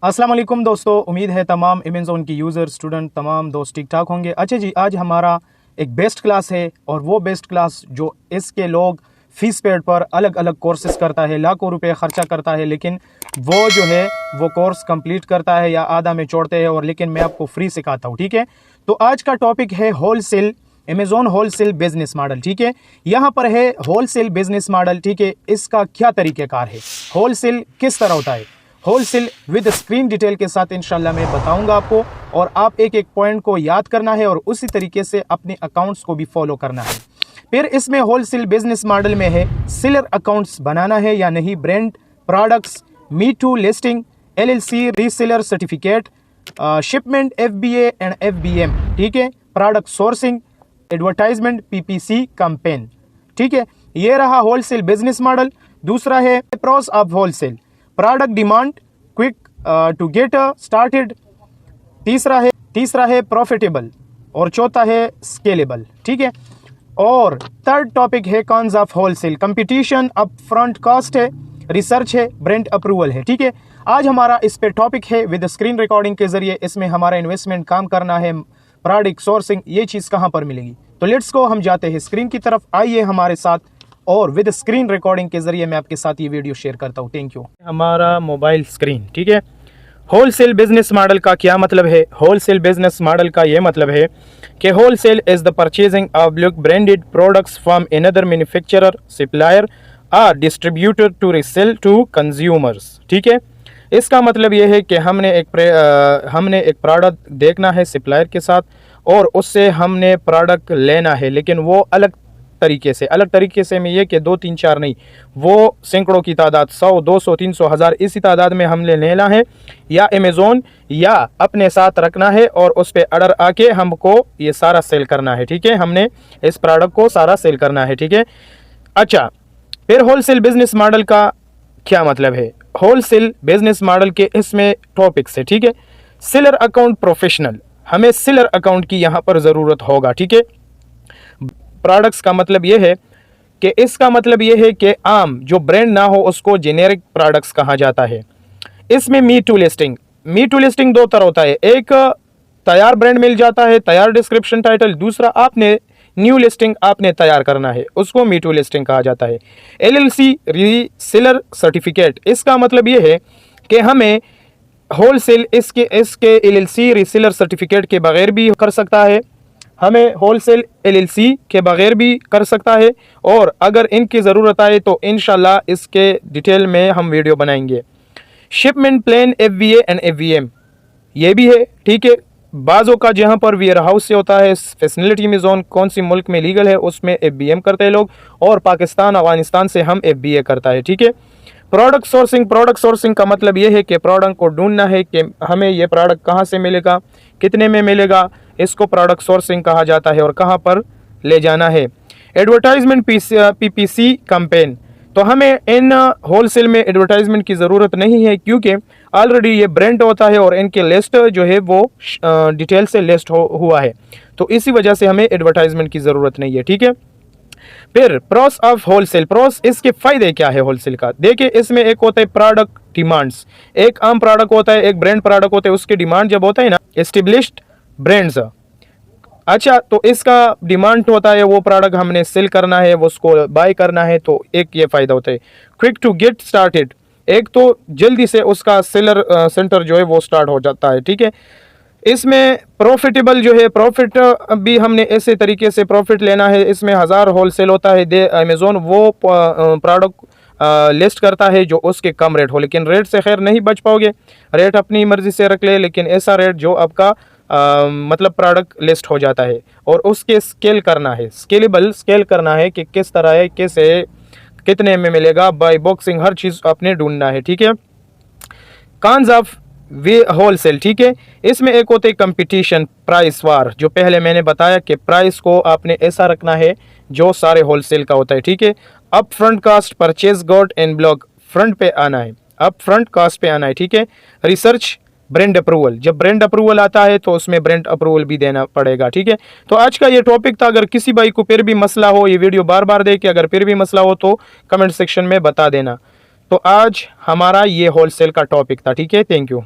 अस्सलाम वालेकुम दोस्तों, उम्मीद है तमाम अमेज़न की यूज़र स्टूडेंट तमाम दोस्त ठीक ठाक होंगे। अच्छा जी, आज हमारा एक बेस्ट क्लास है और वो बेस्ट क्लास जो इसके लोग फीस पेड पर अलग अलग कोर्सेज करता है, लाखों रुपए खर्चा करता है, लेकिन वो जो है वो कोर्स कंप्लीट करता है या आधा में छोड़ते हैं, और लेकिन मैं आपको फ्री सिखाता हूँ। ठीक है, तो आज का टॉपिक है wholesale, Amazon wholesale business model. ठीक है, यहाँ पर है होलसेल बिजनेस मॉडल। ठीक है, इसका क्या तरीक़ेकार है, होलसेल किस तरह होता है, होलसेल विद स्क्रीन डिटेल के साथ इंशाल्लाह मैं बताऊंगा आपको, और आप एक एक पॉइंट को याद करना है और उसी तरीके से अपने अकाउंट्स को भी फॉलो करना है। फिर इसमें होलसेल बिजनेस मॉडल में है सेलर अकाउंट्स बनाना है या नहीं, brand products, me too listing, LLC, reseller certificate, shipment, FBA and FBM। ठीक है, product sourcing, advertisement, PPC campaign. ठीक है, ये रहा होलसेल बिजनेस मॉडल। दूसरा है pros of wholesale, product demand, quick to get started. तीसरा है प्रॉफिटेबल, और चौथा है स्केलेबल। ठीक है, और थर्ड टॉपिक है cons of wholesale, competition, up front cost है, रिसर्च है, ब्रांड अप्रूवल है। ठीक है, आज हमारा इस पे टॉपिक है विद स्क्रीन रिकॉर्डिंग के जरिए इसमें हमारा इन्वेस्टमेंट काम करना है, प्रोडक्ट सोर्सिंग, ये चीज़ कहाँ पर मिलेगी। तो लेट्स गो, हम जाते हैं स्क्रीन की तरफ, आइए हमारे साथ, और विद स्क्रीन रिकॉर्डिंग के जरिए मैं आपके साथ ये वीडियो शेयर करता हूँ। Thank you. हमारा मोबाइल स्क्रीन। ठीक है, होलसेल बिजनेस मॉडल का क्या मतलब है, होलसेल बिजनेस मॉडल का ये मतलब है कि wholesale is the purchasing of branded products from another manufacturer, supplier और distributor to resell to consumers. ठीक है, इसका मतलब ये है कि हमने एक प्रोडक्ट देखना है सप्लायर के साथ, और उससे हमने प्रोडक्ट लेना है, लेकिन वो अलग तरीके से में ये कि 2 3 4 नहीं, वो सैकड़ों की तादाद, 100 200 300 1000 इसी तादाद में हमने लेना है, या अमेज़न या अपने साथ रखना है, और उस पर ऑर्डर आके हमको ये सारा सेल करना है। ठीक है, हमने इस प्रोडक्ट को सारा सेल करना है। ठीक है, अच्छा, फिर होलसेल बिजनेस मॉडल का क्या मतलब है, होलसेल बिजनेस मॉडल के इसमें टॉपिक्स है। ठीक है, सेलर अकाउंट प्रोफेशनल, हमें सेलर अकाउंट की यहाँ पर ज़रूरत होगा। ठीक है, प्रोडक्ट्स का मतलब ये है कि इसका मतलब ये है कि आम जो ब्रांड ना हो उसको जेनेरिक प्रोडक्ट्स कहा जाता है। इसमें मी टू लिस्टिंग 2 तरह होता है, एक तैयार ब्रांड मिल जाता है, तैयार डिस्क्रिप्शन टाइटल, दूसरा आपने न्यू लिस्टिंग आपने तैयार करना है, उसको मी टू लिस्टिंग कहा जाता है। LLC रीसेलर सर्टिफिकेट, इसका मतलब ये है कि हमें होलसेल इसके LLC रीसेलर सर्टिफिकेट के बगैर भी कर सकता है, हमें होलसेल LLC के बगैर भी कर सकता है, और अगर इनकी ज़रूरत आए तो इंशाल्लाह इसके डिटेल में हम वीडियो बनाएंगे। Shipment plan, FBA and FBM, ये भी है। ठीक है, बाज़ों का जहाँ पर वेयर हाउस से होता है, फैसिलिटी में जोन कौन सी मुल्क में लीगल है उसमें FBM करते हैं लोग, और पाकिस्तान अफगानिस्तान से हम FBA करता है। ठीक है, प्रोडक्ट सोर्सिंग का मतलब ये है कि प्रोडक्ट को ढूंढना है कि हमें ये प्रोडक्ट कहाँ से मिलेगा, कितने में मिलेगा, इसको प्रोडक्ट सोर्सिंग कहा जाता है, और कहाँ पर ले जाना है। एडवर्टाइजमेंट, PPC कैंपेन, तो हमें इन होलसेल में एडवर्टाइजमेंट की ज़रूरत नहीं है, क्योंकि ऑलरेडी ये ब्रांड होता है और इनके लिस्ट जो है वो डिटेल से लिस्ट हुआ है, तो इसी वजह से हमें एडवर्टाइजमेंट की ज़रूरत नहीं है। ठीक है, फिर प्रोस ऑफ होलसेल, इसके फायदे क्या है होलसेल का, देखिए इसमें एक होता है प्रोडक्ट डिमांड्स, एक आम प्रोडक्ट होता है, एक ब्रांड प्रोडक्ट होता है, उसकी डिमांड जब होता है ना, एस्टेब्लिश्ड ब्रांड्स। अच्छा, तो इसका डिमांड होता है वो प्रोडक्ट हमने सेल करना है, वो उसको बाय करना है, तो एक ये फायदा होता है। क्विक टू गेट स्टार्टेड, एक तो जल्दी से उसका सेलर सेंटर जो है वो स्टार्ट हो जाता है। ठीक है, इसमें प्रॉफिटेबल जो है, प्रॉफिट भी हमने ऐसे तरीके से प्रॉफिट लेना है, इसमें 1000 होलसेल होता है, दे अमेज़न वो प्रोडक्ट लिस्ट करता है जो उसके कम रेट हो, लेकिन रेट से खैर नहीं बच पाओगे, रेट अपनी मर्ज़ी से रख ले, लेकिन ऐसा रेट जो आपका मतलब प्रोडक्ट लिस्ट हो जाता है, और उसके स्केल करना है, स्केल करना है कि किस तरह है, कैसे, कितने में मिलेगा, बाय बॉक्सिंग, हर चीज़ आपने ढूंढना है। ठीक है, कॉन्स ऑफ वे होलसेल, ठीक है, इसमें एक होते कंपटीशन, प्राइस वार, जो पहले मैंने बताया कि प्राइस को आपने ऐसा रखना है जो सारे होलसेल का होता है। ठीक है, up front cost, purchase got and block, front पे आना है, अप फ्रंट कास्ट पे आना है। ठीक है, रिसर्च, ब्रांड अप्रूवल, जब ब्रांड अप्रूवल आता है तो उसमें ब्रांड अप्रूवल भी देना पड़ेगा। ठीक है, तो आज का ये टॉपिक था। अगर किसी भाई को फिर भी मसला हो, ये वीडियो बार बार देखे, अगर फिर भी मसला हो तो कमेंट सेक्शन में बता देना। तो आज हमारा ये होलसेल का टॉपिक था। ठीक है, थैंक यू।